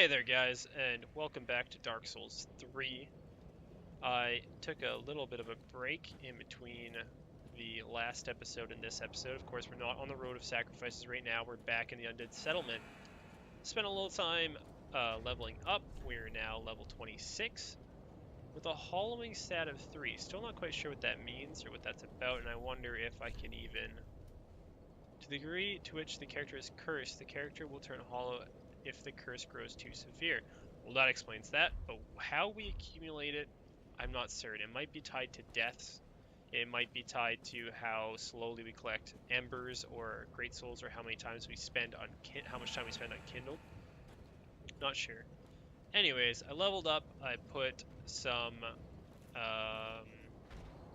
Hey there guys, and welcome back to Dark Souls 3. I took a little bit of a break in between the last episode and this episode. Of course, we're not on the road of sacrifices right now. We're back in the Undead Settlement. Spent a little time leveling up. We're now level 26 with a hollowing stat of 3. Still not quite sure what that means or what that's about, and I wonder if I can even... To the degree to which the character is cursed, the character will turn hollow if the curse grows too severe. Well, that explains that, but how we accumulate it, I'm not certain. It might be tied to deaths. It might be tied to how slowly we collect embers or great souls, or how many times we spend on how much time we spend on kindled. Not sure. Anyways, I leveled up. I put some.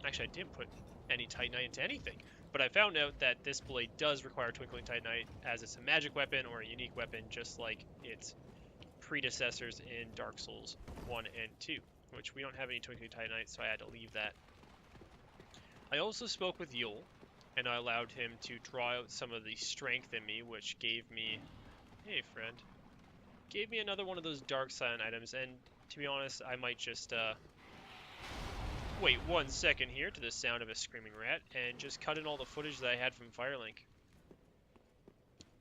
Actually, I didn't put any Titanite into anything, but I found out that this blade does require Twinkling Titanite, as it's a magic weapon or a unique weapon, just like its predecessors in Dark Souls 1 and 2, which we don't have any Twinkling Titanite, so I had to leave that. I also spoke with Yule, and I allowed him to draw out some of the strength in me, which gave me... Hey, friend. Gave me another one of those Dark Silent items, and to be honest, I might just, wait 1 second here to the sound of a screaming rat, and just cut in all the footage that I had from Firelink.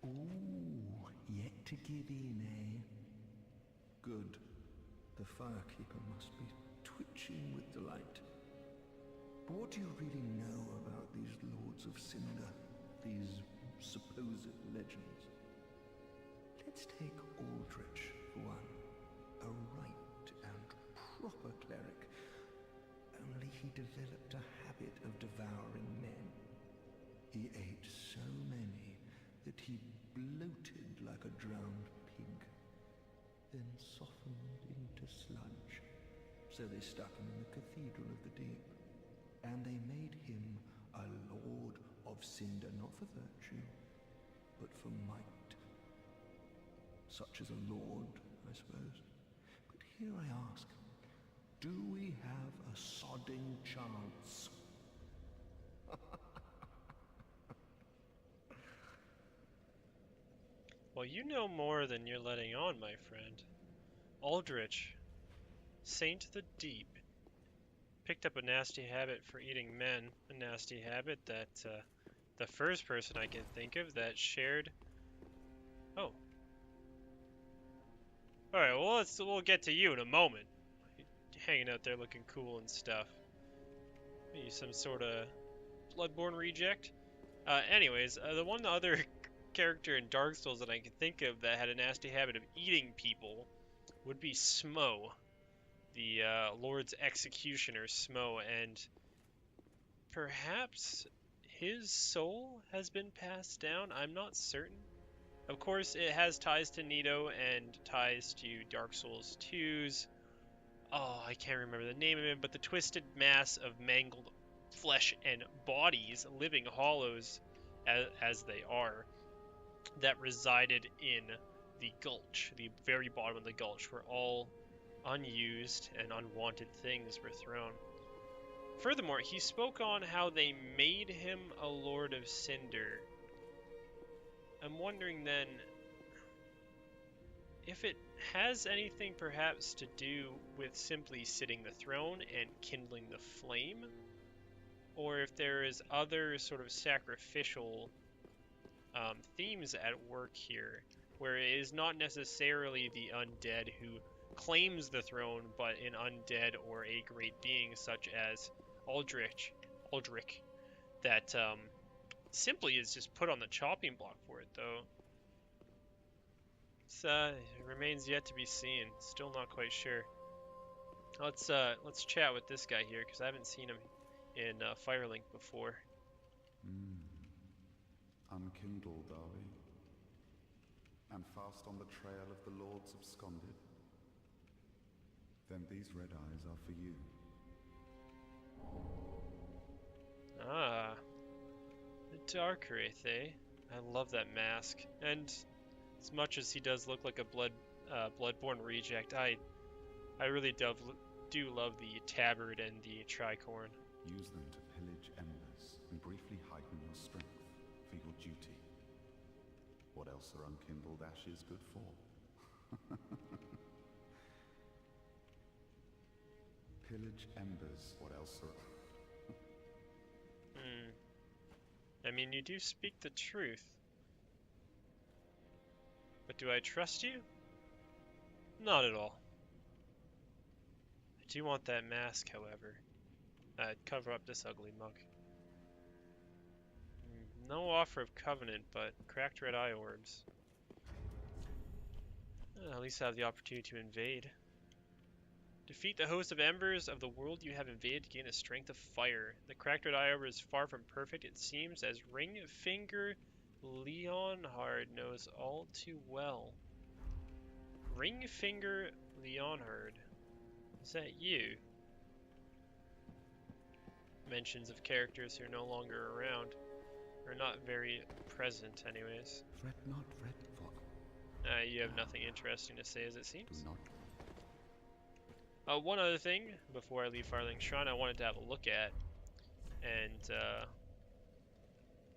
Ooh, yet to give in, eh? Good. The firekeeper must be twitching with delight. But what do you really know about these Lords of Cinder, these supposed legends? Let's take Aldrich for one. A right and proper cleric. Only he developed a habit of devouring men. He ate so many that he bloated like a drowned pig, then softened into sludge. So they stuck him in the Cathedral of the Deep, and they made him a Lord of Cinder, not for virtue, but for might. Such as a lord, I suppose. But here I ask, do we have a sodding chance? Well, you know more than you're letting on, my friend. Aldrich, Saint of the Deep, picked up a nasty habit for eating men, a nasty habit that the first person I can think of that shared... Oh. Alright, well, we'll get to you in a moment. Hanging out there looking cool and stuff. Maybe some sort of bloodborne reject? Anyways, the one other character in Dark Souls that I can think of that had a nasty habit of eating people would be Smo, the Lord's Executioner Smo, and perhaps his soul has been passed down. I'm not certain. Of course, it has ties to Nito and ties to Dark Souls 2's... Oh, I can't remember the name of it, but the twisted mass of mangled flesh and bodies, living hollows as they are, that resided in the gulch, the very bottom of the gulch, where all unused and unwanted things were thrown. Furthermore, he spoke on how they made him a Lord of Cinder. I'm wondering then if it has anything perhaps to do with simply sitting the throne and kindling the flame, or if there is other sort of sacrificial themes at work here, where it is not necessarily the undead who claims the throne, but an undead or a great being such as Aldrich, that simply is just put on the chopping block for it, though. It remains yet to be seen. Still not quite sure. Let's chat with this guy here, because I haven't seen him in Firelink before. Unkindled, are we? And fast on the trail of the Lords absconded? Then these red eyes are for you. Ah, the Dark Wraith, eh? I love that mask, and as much as he does look like a bloodborne reject, I really do love the tabard and the tricorn. Use them to pillage embers and briefly heighten your strength for your duty. What else are unkindled ashes good for? Pillage embers, what else are... I mean, you do speak the truth. But do I trust you? Not at all. I do want that mask, however. Cover up this ugly mug. No offer of covenant, but cracked red eye orbs. At least I have the opportunity to invade. Defeat the host of embers of the world you have invaded to gain the strength of fire. The cracked red eye orb is far from perfect, it seems, as Ringfinger Leonhard knows all too well. Ringfinger Leonhard. Is that you? Mentions of characters who are no longer around. Or not very present, anyways. Fret not, fret for... You have nothing interesting to say, as it seems. Do not... One other thing, before I leave Farthing Shrine, I wanted to have a look at, and,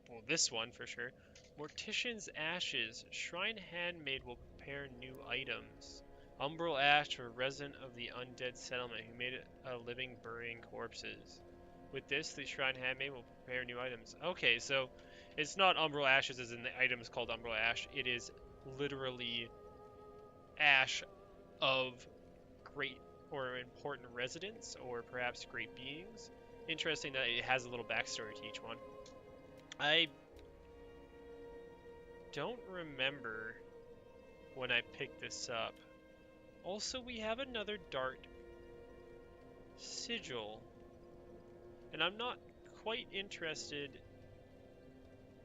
well, this one for sure. Mortician's Ashes. Shrine Handmaid will prepare new items. Umbral Ash for resident of the Undead Settlement who made a living burying corpses. With this, the Shrine Handmaid will prepare new items. Okay, so it's not Umbral Ashes as in the item is called Umbral Ash. It is literally ash of great or important residents, or perhaps great beings. Interesting that it has a little backstory to each one. I don't remember when I picked this up. Also, we have another Dart Sigil, and I'm not quite interested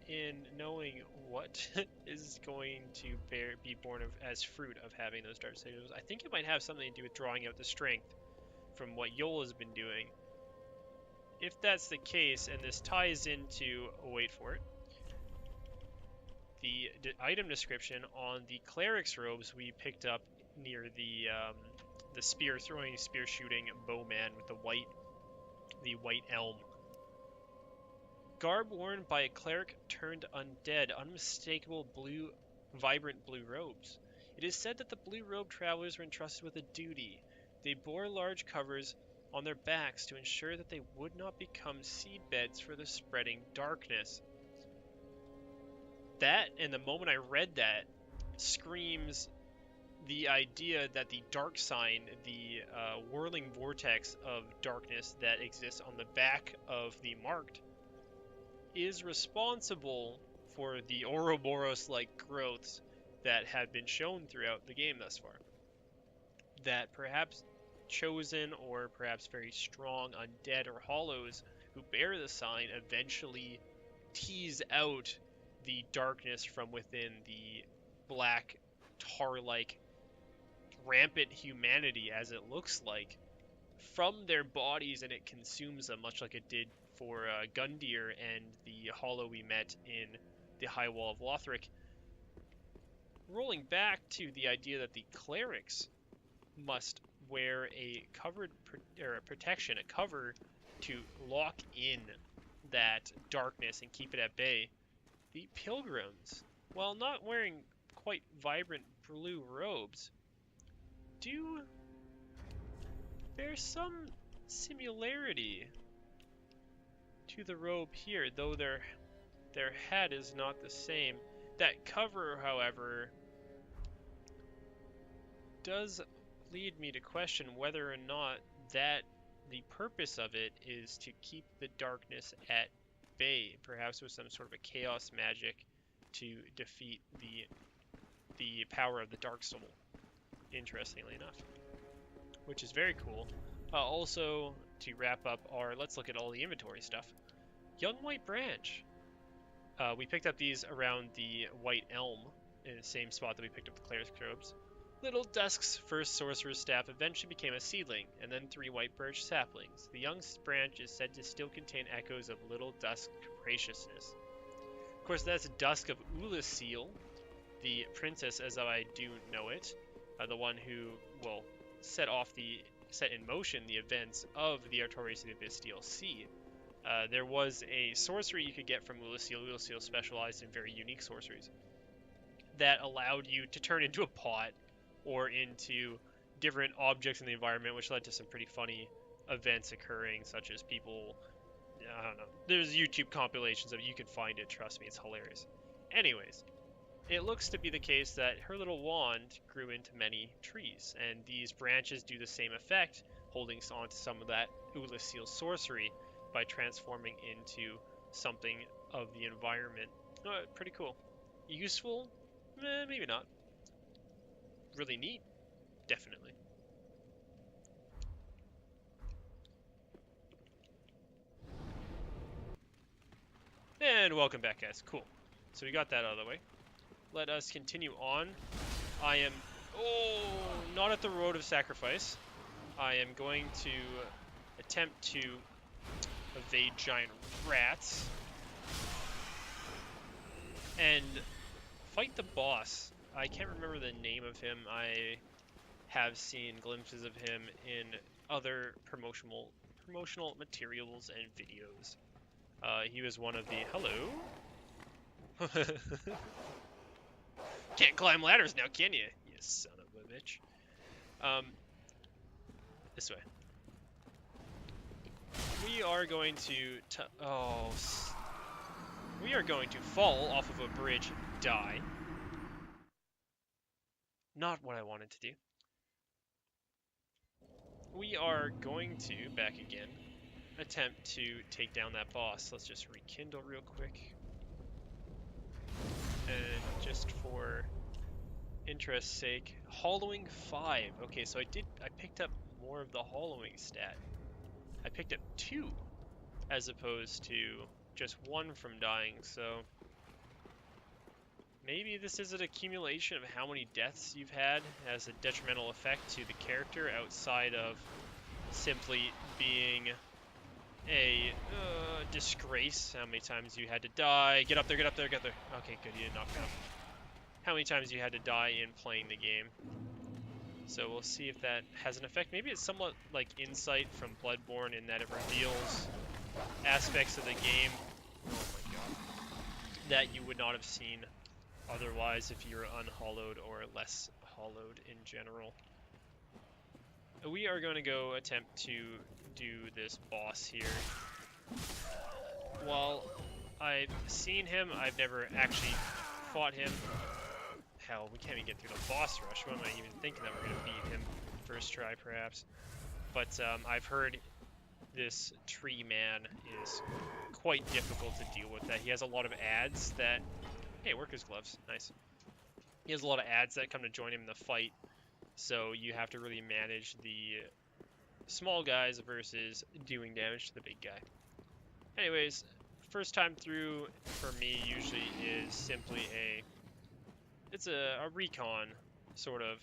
in knowing what is going to be born of as fruit of having those Dart Sigils. I think it might have something to do with drawing out the strength from what Yol has been doing. If that's the case, and this ties into, wait for it, the item description on the Clerics robes we picked up near the spear throwing, spear shooting bowman with the white elm. Garb worn by a cleric turned undead, unmistakable blue, vibrant blue robes. It is said that the blue robed travelers were entrusted with a duty. They bore large covers on their backs to ensure that they would not become seedbeds for the spreading darkness. That, and the moment I read that, screams the idea that the dark sign, the whirling vortex of darkness that exists on the back of the marked, is responsible for the Ouroboros-like growths that have been shown throughout the game thus far. That perhaps chosen or perhaps very strong undead or hollows who bear the sign eventually tease out the darkness from within the black, tar-like, rampant humanity, as it looks like, from their bodies, and it consumes them, much like it did for Gundyr and the hollow we met in the High Wall of Lothric. Rolling back to the idea that the Clerics must wear a covered protection, a cover to lock in that darkness and keep it at bay. The Pilgrims, while not wearing quite vibrant blue robes, do bear some similarity to the robe here, though their hat is not the same. That cover, however, does lead me to question whether or not that the purpose of it is to keep the darkness at bay, perhaps with some sort of a chaos magic to defeat the power of the Dark Soul, interestingly enough, which is very cool. Also, to wrap up let's look at all the inventory stuff. Young White Branch. We picked up these around the White Elm, in the same spot that we picked up the Clerics robes. Little Dusk's first sorcerer's staff eventually became a seedling, and then 3 white birch saplings. The young branch is said to still contain echoes of Little Dusk's capaciousness. Of course, that's Dusk of Ulasil, the princess as I do know it, the one who will set in motion the events of the Artorias of the Abyss DLC. There was a sorcery you could get from Ulasil. Ulasil specialized in very unique sorceries that allowed you to turn into a pot or into different objects in the environment, which led to some pretty funny events occurring, such as people, I don't know, there's YouTube compilations of it, you can find it, trust me, it's hilarious. Anyways, it looks to be the case that her little wand grew into many trees, and these branches do the same effect, holding on to some of that Ulasil sorcery by transforming into something of the environment. Pretty cool. Useful? Maybe not. Really neat? Definitely. And welcome back, guys. Cool. So we got that out of the way. Let us continue on. I am... Oh, not at the road of sacrifice. I am going to attempt to evade giant rats and fight the boss. I can't remember the name of him. I have seen glimpses of him in other promotional materials and videos. He was one of the... Hello? Can't climb ladders now, can you? You son of a bitch. This way. We are going to... We are going to fall off of a bridge and die. Not what I wanted to do. We are going to, back again, attempt to take down that boss. Let's just rekindle real quick. And just for interest's sake, hollowing 5. Okay, so I picked up more of the hollowing stat. I picked up 2 as opposed to just 1 from dying, so maybe this is an accumulation of how many deaths you've had as a detrimental effect to the character outside of simply being a disgrace. How many times you had to die. Get up there, get up there, get there. Okay, good, you didn't knock me out. How many times you had to die in playing the game. So we'll see if that has an effect. Maybe it's somewhat like Insight from Bloodborne in that it reveals aspects of the game, oh my god, that you would not have seen otherwise if you were unhollowed or less hollowed in general. We are going to go attempt to do this boss here. While I've seen him, I've never actually fought him. Hell, we can't even get through the boss rush. What am I even thinking that we're going to beat him first try, perhaps? But I've heard this tree man is quite difficult to deal with. That he has a lot of ads that... Hey, workers' gloves. Nice. He has a lot of ads that come to join him in the fight. So you have to really manage the small guys versus doing damage to the big guy. Anyways, first time through for me usually is simply it's a recon sort of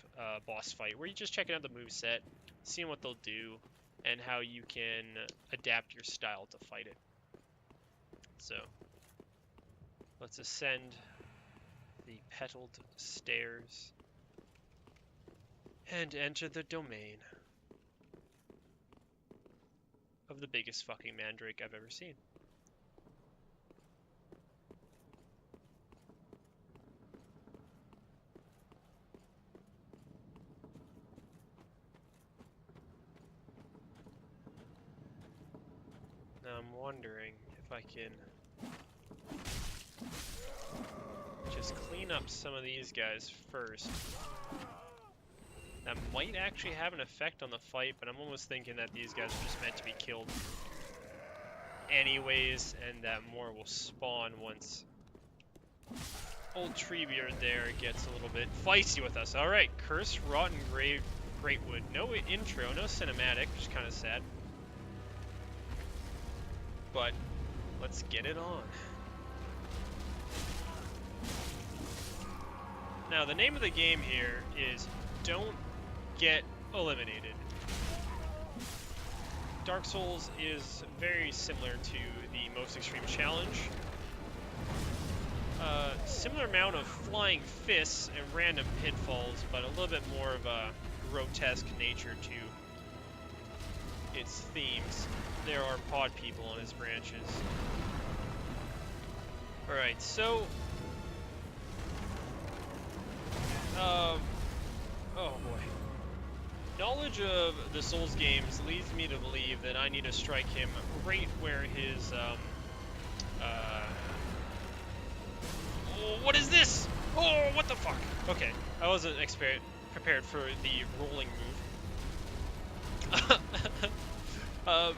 boss fight where you're just checking out the moveset, seeing what they'll do, and how you can adapt your style to fight it. So let's ascend the petaled stairs and enter the domain of the biggest fucking mandrake I've ever seen. Now I'm wondering if I can just clean up some of these guys first. That might actually have an effect on the fight, but I'm almost thinking that these guys are just meant to be killed anyways, and that more will spawn once old Treebeard there gets a little bit feisty with us. Alright, Curse, Rotten Grave, Greatwood. No intro, no cinematic, which is kind of sad. But let's get it on. Now, the name of the game here is Don't Get Eliminated. Dark Souls is very similar to the Most Extreme Challenge. Similar amount of flying fists and random pitfalls, but a little bit more of a grotesque nature to its themes. There are pod people on its branches. Alright, so... oh knowledge of the Souls games leads me to believe that I need to strike him right where his, oh, what is this? Oh, what the fuck? Okay, I wasn't prepared for the rolling move.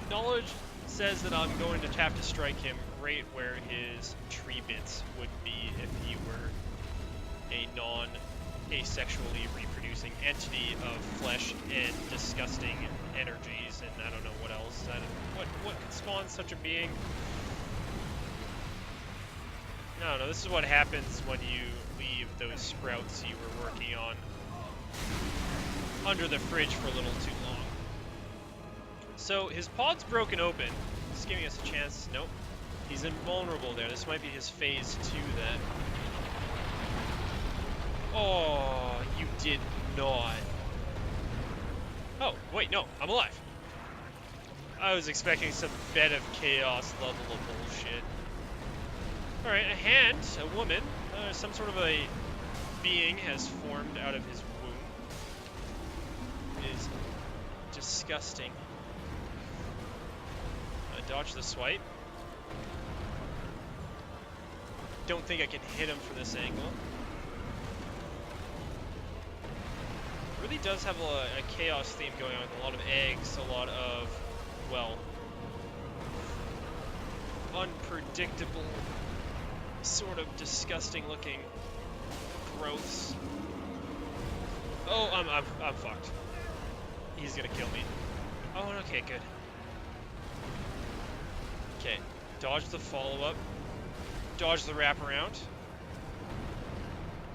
Knowledge says that I'm going to have to strike him right where his tree bits would be if he were a non-asexually reproducing entity of flesh and disgusting energies, and I don't know what else. What could spawn such a being? I don't know, this is what happens when you leave those sprouts you were working on under the fridge for a little too long. So his pod's broken open. Just giving us a chance. Nope. He's invulnerable there. This might be his phase 2 then. Oh, you did not. Oh, wait, no, I'm alive. I was expecting some bed of chaos level of bullshit. Alright, a hand, a woman, some sort of a being has formed out of his womb. It is disgusting. Dodge the swipe. Don't think I can hit him from this angle. It really does have a chaos theme going on with a lot of eggs, a lot of, well, unpredictable, sort of disgusting looking growths. Oh, I'm fucked. He's gonna kill me. Oh, okay, good. Okay, dodge the follow-up. Dodge the wraparound.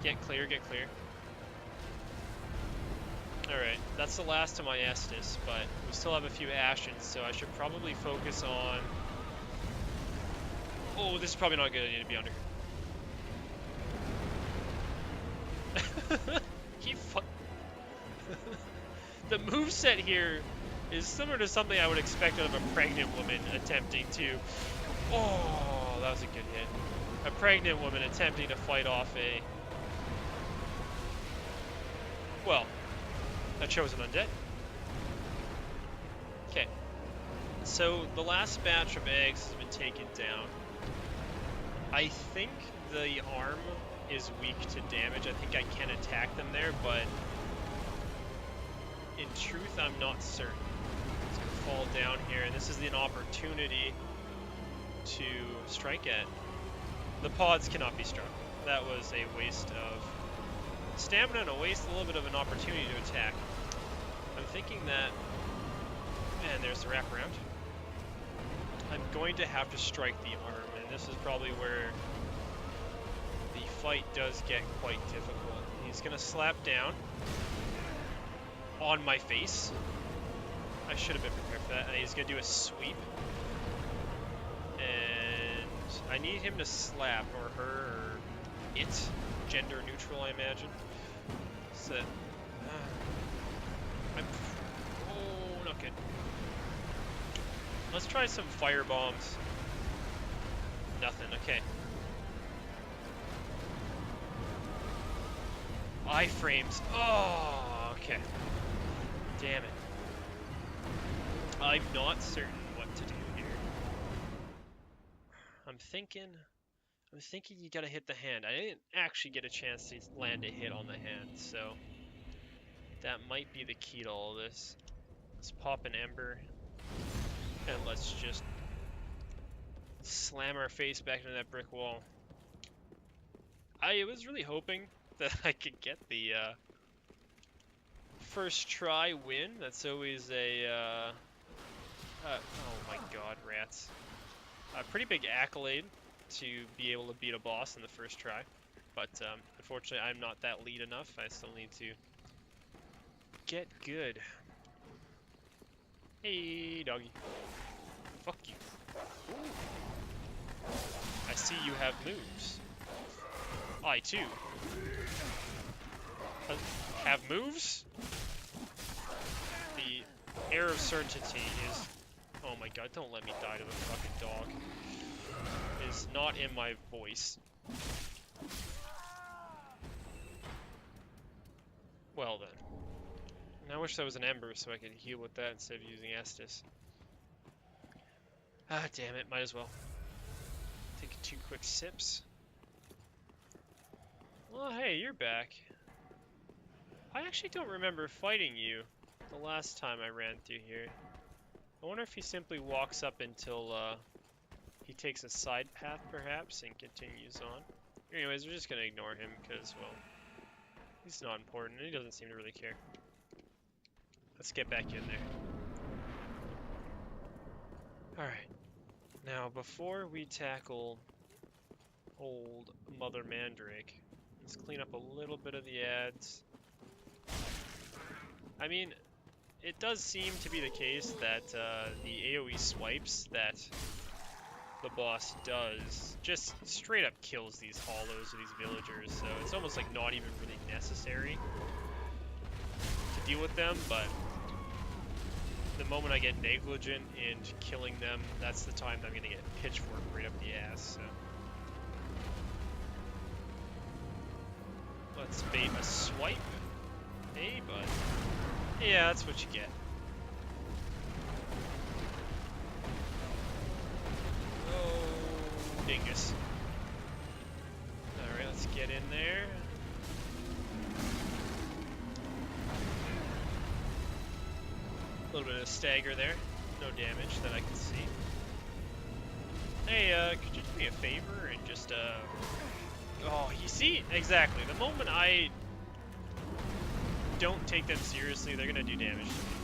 Get clear, get clear. Alright, that's the last of my Estus, but we still have a few Ashes, so I should probably focus on... Oh, this is probably not a good idea to be under. The moveset here is similar to something I would expect out of a pregnant woman attempting to... Oh, that was a good hit. A pregnant woman attempting to fight off a... Well, a chosen undead. Okay. So, the last batch of eggs has been taken down. I think the arm is weak to damage. I think I can attack them there, but... in truth, I'm not certain. It's going to fall down here, and this is an opportunity to strike at. The pods cannot be struck. That was a waste of stamina and a little bit of an opportunity to attack. I'm thinking that... Man, there's the wraparound. I'm going to have to strike the arm, and this is probably where the fight does get quite difficult. He's going to slap down on my face. I should have been prepared for that. And he's going to do a sweep. And I need him to slap, or her, or it. Gender neutral, I imagine. So, oh, not good. Let's try some fire bombs. Nothing, okay. Iframes. Oh, okay. Damn it. I'm not certain what to do here. I'm thinking you gotta hit the hand. I didn't actually get a chance to land a hit on the hand, so that might be the key to all this. Let's pop an ember, and let's just slam our face back into that brick wall. I was really hoping that I could get the first try win. That's always a oh my god, rats. A pretty big accolade to be able to beat a boss in the first try, but unfortunately I'm not that lead enough. I still need to get good. Hey doggy, fuck you. Ooh. I see you have moves. I too have moves. The air of certainty is... Oh my god, don't let me die to a fucking dog. Is not in my voice. Well then. I wish that was an ember so I could heal with that instead of using Estus. Ah, damn it, might as well. Take 2 quick sips. Well, hey, you're back. I actually don't remember fighting you the last time I ran through here. I wonder if he simply walks up until he takes a side path, perhaps, and continues on. Anyways, we're just gonna ignore him, because, well, he's not important, and he doesn't seem to really care. Let's get back in there. Alright. Now, before we tackle old Mother Mandrake, let's clean up a little bit of the ads. I mean, it does seem to be the case that the AoE swipes that the boss does just straight up kills these hollows or these villagers, so it's almost like not even really necessary to deal with them, but the moment I get negligent in killing them, that's the time that I'm gonna get pitchfork right up the ass, so. Let's bait a swipe. Hey, bud. Yeah, that's what you get. Oh, dingus. Alright, let's get in there. A little bit of stagger there. No damage that I can see. Hey, could you do me a favor and just, Oh, you see? Exactly. The moment I don't take them seriously, they're gonna do damage to me.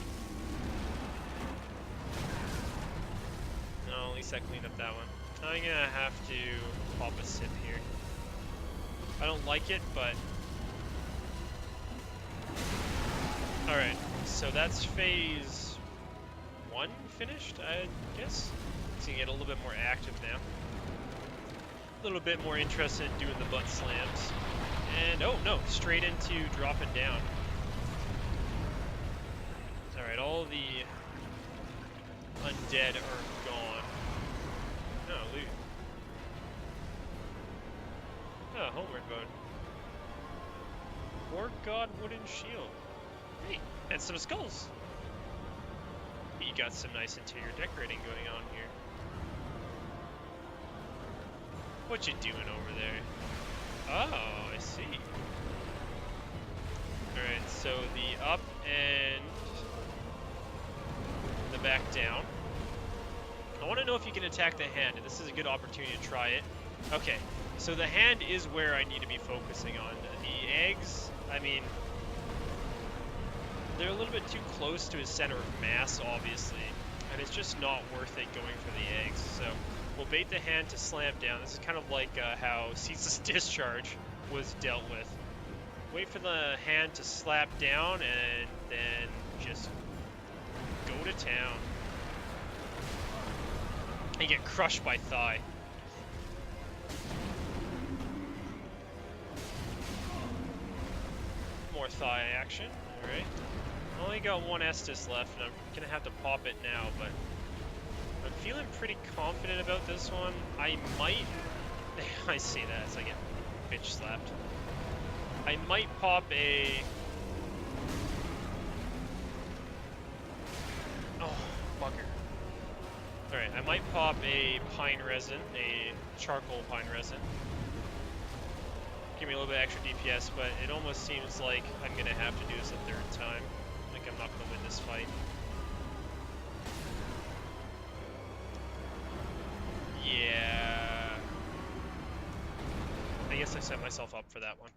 No, at least I cleaned up that one. I'm gonna have to pop a sip here. I don't like it, but... Alright, so that's phase 1 finished, I guess? So you can get a little bit more active now. A little bit more interested in doing the butt slams. And, oh no, straight into dropping down. Alright, all the undead are gone. No, loot. Oh, homework mode. War God Wooden Shield. Hey, and some skulls. You got some nice interior decorating going on here. What you doing over there? Oh, I see. Alright, so the up and the back down. I want to know if you can attack the hand, and this is a good opportunity to try it. Okay, so the hand is where I need to be focusing on. The eggs, I mean, they're a little bit too close to his center of mass, obviously, and it's just not worth it going for the eggs. So we'll bait the hand to slam down. This is kind of like how Ceaseless Discharge was dealt with. Wait for the hand to slap down and then just go to town. And get crushed by thigh. More thigh action, alright. Only got 1 Estus left, and I'm gonna have to pop it now, but I'm feeling pretty confident about this one. I might... I see that as I get bitch slapped. I might pop a... Oh, bugger. Alright, I might pop a pine resin, a charcoal pine resin. Give me a little bit extra DPS, but it almost seems like I'm gonna have to do this a 3rd time. Like I'm not gonna win this fight. Yeah. I guess I set myself up for that one.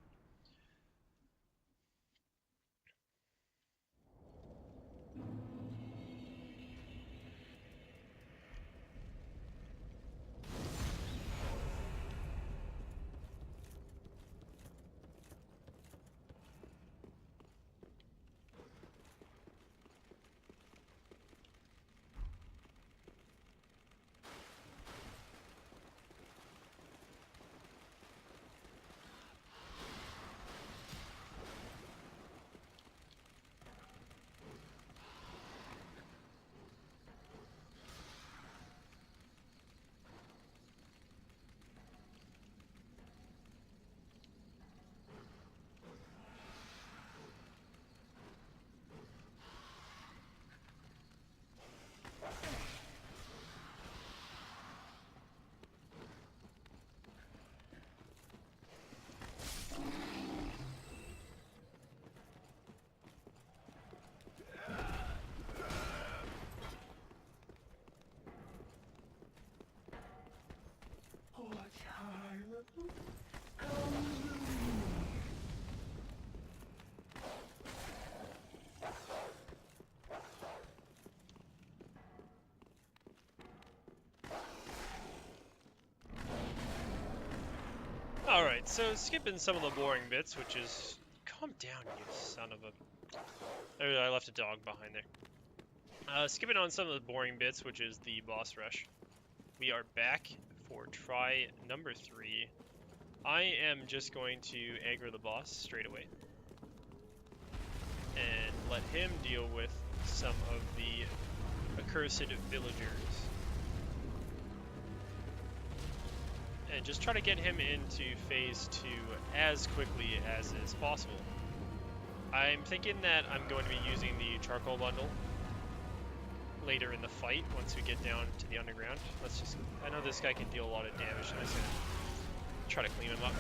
Alright, so skipping some of the boring bits, which is... Calm down, you son of a... I left a dog behind there. Skipping on some of the boring bits, which is the boss rush. We are back for try number 3. I am just going to aggro the boss straight away. And let him deal with some of the accursed villagers. And just try to get him into phase 2 as quickly as is possible. I'm thinking that I'm going to be using the charcoal bundle later in the fight once we get down to the underground. I know this guy can deal a lot of damage, so I'm just gonna try to clean him up.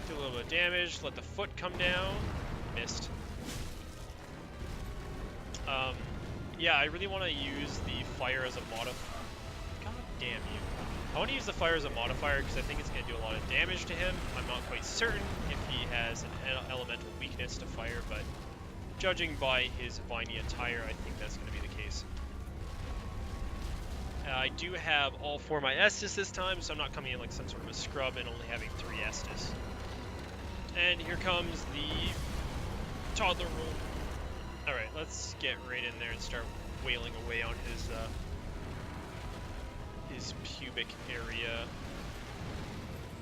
Do a little bit of damage, let the foot come down. Missed. Yeah, I really want to use the fire as a modifier. God damn you. I want to use the fire as a modifier because I think it's going to do a lot of damage to him. I'm not quite certain if he has an elemental weakness to fire, but judging by his viney attire, I think that's going to be the case. I do have all 4 of my Estus this time, so I'm not coming in like some sort of a scrub and only having 3 Estus. And here comes the toddler roll. Alright, let's get right in there and start wailing away on his pubic area.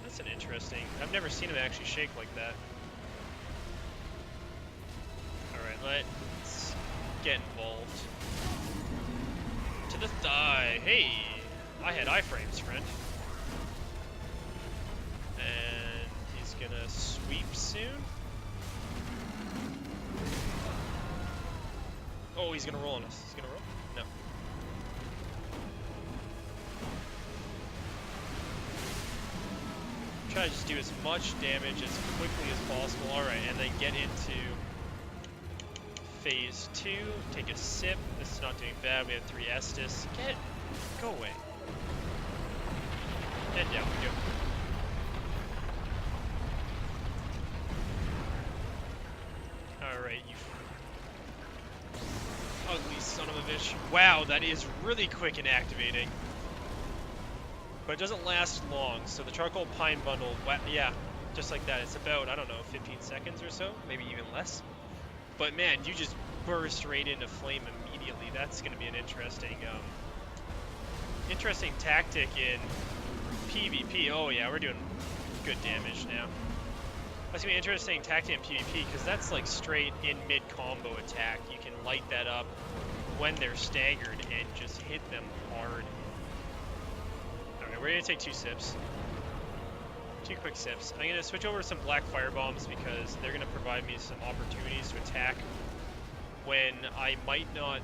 That's an interesting... I've never seen him actually shake like that. Alright, let's get involved. To the thigh. Hey! I had iframes, friend. And he's gonna sweep soon. Oh, he's gonna roll on us. He's gonna roll? No. Try to just do as much damage as quickly as possible. Alright, and then get into phase 2. Take a sip. This is not doing bad. We have 3 Estus. Go away. And down we go. Alright, you ugly son of a bitch. Wow, that is really quick in activating. But it doesn't last long, so the charcoal pine bundle, yeah, just like that. It's about, I don't know, 15 seconds or so, maybe even less. But man, you just burst right into flame immediately. That's going to be an interesting, interesting tactic in PvP. Oh yeah, we're doing good damage now. That's going to be an interesting tactic in PvP, because that's like straight in mid-combo attack. You can light that up when they're staggered and just hit them hard. Alright, we're going to take 2 sips. 2 quick sips. I'm going to switch over to some black fire bombs because they're going to provide me some opportunities to attack when I might not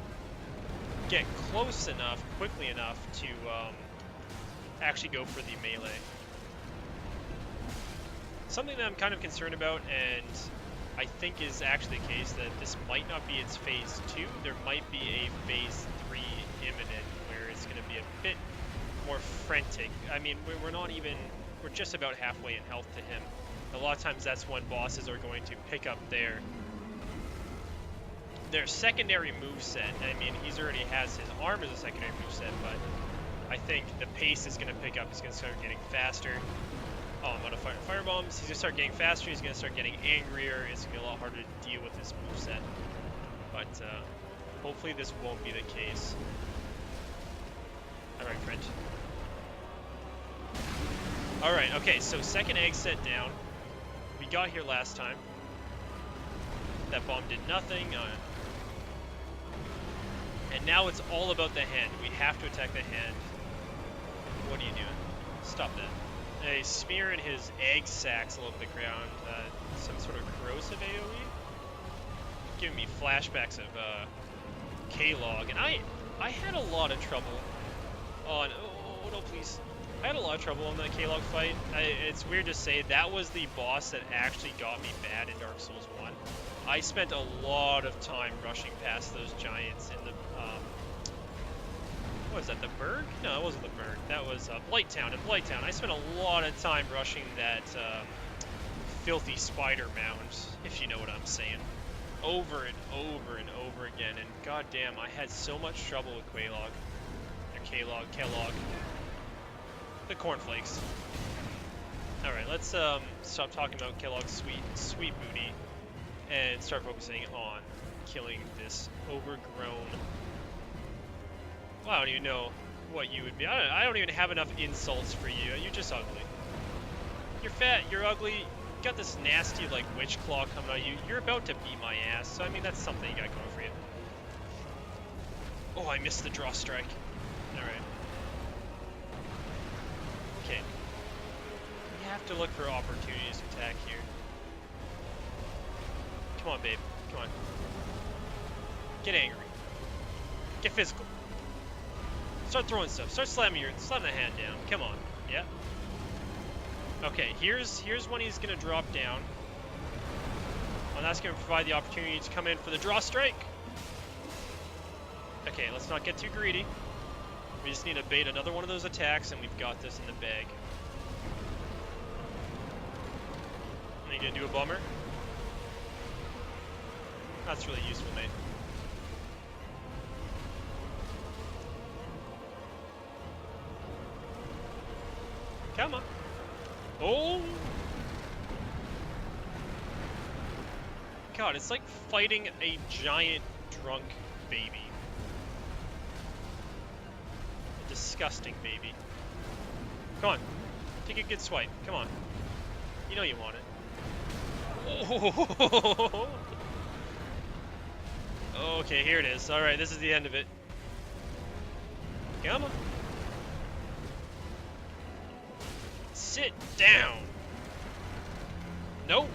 get close enough, quickly enough to actually go for the melee. Something that I'm kind of concerned about, and I think is actually the case, that this might not be its phase 2. There might be a phase 3 imminent where it's going to be a bit more frantic. I mean, we're just about halfway in health to him. A lot of times that's when bosses are going to pick up their secondary moveset. I mean, he's already has his arm as a secondary moveset, but I think the pace is going to pick up. He's going to start getting faster. Oh, I'm out of fire bombs. He's going to start getting faster. He's going to start getting angrier. It's going to be a lot harder to deal with his moveset. But hopefully this won't be the case. Alright, friend. Alright, okay, so second egg set down. We got here last time. That bomb did nothing. And now it's all about the hand. We have to attack the hand. What are you doing? Stop that. A smear in his egg sacs all over the ground. Some sort of corrosive AoE. Giving me flashbacks of K-Log. And I had a lot of trouble on... Oh, no, please. I had a lot of trouble on the K-Log fight. It's weird to say, that was the boss that actually got me bad in Dark Souls 1. I spent a lot of time rushing past those giants in the... what was that, the Berg? No, it wasn't the Berg. That was Blighttown. In Blighttown, I spent a lot of time rushing that filthy spider mound, if you know what I'm saying. Over and over and over again, and goddamn, I had so much trouble with Quaylog. Or K-Log, Kellogg. The cornflakes. Alright, let's stop talking about Kellogg's sweet booty and start focusing on killing this overgrown... Well, I don't even know what you would be. I don't even have enough insults for you. You're just ugly. You're fat, you're ugly, you got this nasty, like, witch claw coming out of you. You're about to beat my ass, so I mean, that's something you got going for you. Oh, I missed the draw strike. Alright. Okay. We have to look for opportunities to attack here. Come on, babe. Come on. Get angry. Get physical. Start throwing stuff. Start slamming the hand down. Come on. Yeah. Okay, here's when he's gonna drop down. And that's gonna provide the opportunity to come in for the draw strike. Okay, let's not get too greedy. We just need to bait another one of those attacks, and we've got this in the bag. Are you gonna do a bummer? That's really useful, mate. Come on. Oh! God, it's like fighting a giant drunk baby. A disgusting baby. Come on. Take a good swipe. Come on. You know you want it. Oh! Okay, here it is. Alright, this is the end of it. Come on. Sit down. Nope.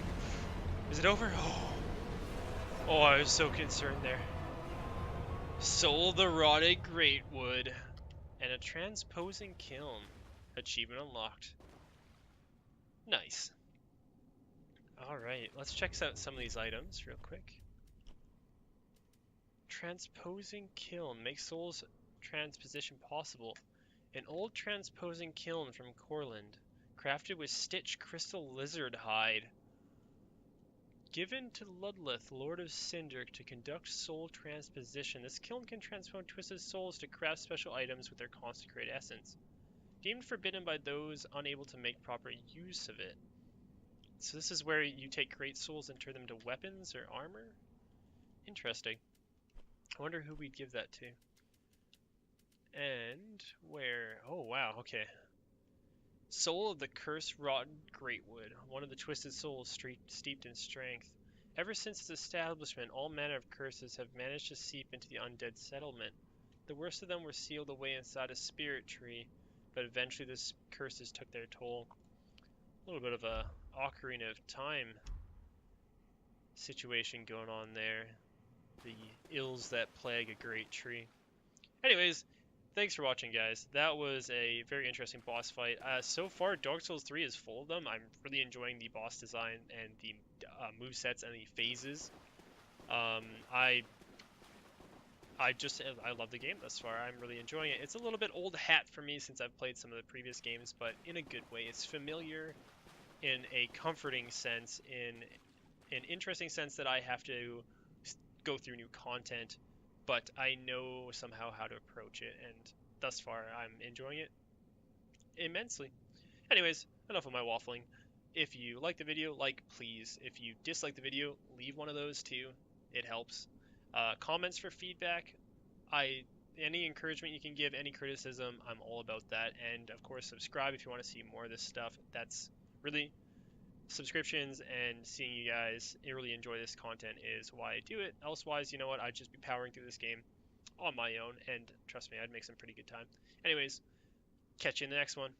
Is it over? Oh, I was so concerned there. Soul the rotted Greatwood and a transposing kiln. Achievement unlocked. Nice. Alright, let's check out some of these items real quick. Transposing kiln makes soul's transposition possible. An old transposing kiln from Corland, crafted with stitched crystal lizard hide. Given to Ludleth, Lord of Cinder, to conduct soul transposition. This kiln can transform twisted souls to craft special items with their consecrated essence. Deemed forbidden by those unable to make proper use of it. So this is where you take great souls and turn them to weapons or armor? Interesting. I wonder who we'd give that to. And where? Oh wow, okay. Soul of the cursed rotten Greatwood, one of the twisted souls steeped in strength. Ever since its establishment, all manner of curses have managed to seep into the Undead Settlement. The worst of them were sealed away inside a spirit tree, but eventually the curses took their toll. A little bit of a Ocarina of Time situation going on there. The ills that plague a great tree. Anyways, thanks for watching, guys. That was a very interesting boss fight. So far, Dark Souls 3 is full of them. I'm really enjoying the boss design and the movesets and the phases. I love the game thus far. I'm really enjoying it. It's a little bit old hat for me since I've played some of the previous games, but in a good way. It's familiar in a comforting sense, in an interesting sense that I have to go through new content, but I know somehow how to approach it, and thus far I'm enjoying it immensely. Anyways, enough of my waffling. If you like the video, like, please. If you dislike the video, leave one of those too. It helps. Comments for feedback. Any encouragement you can give, any criticism, I'm all about that. And of course, subscribe if you want to see more of this stuff. That's really subscriptions and seeing you guys really enjoy this content is why I do it. Elsewise, you know what, I'd just be powering through this game on my own, and trust me, I'd make some pretty good time. Anyways, catch you in the next one.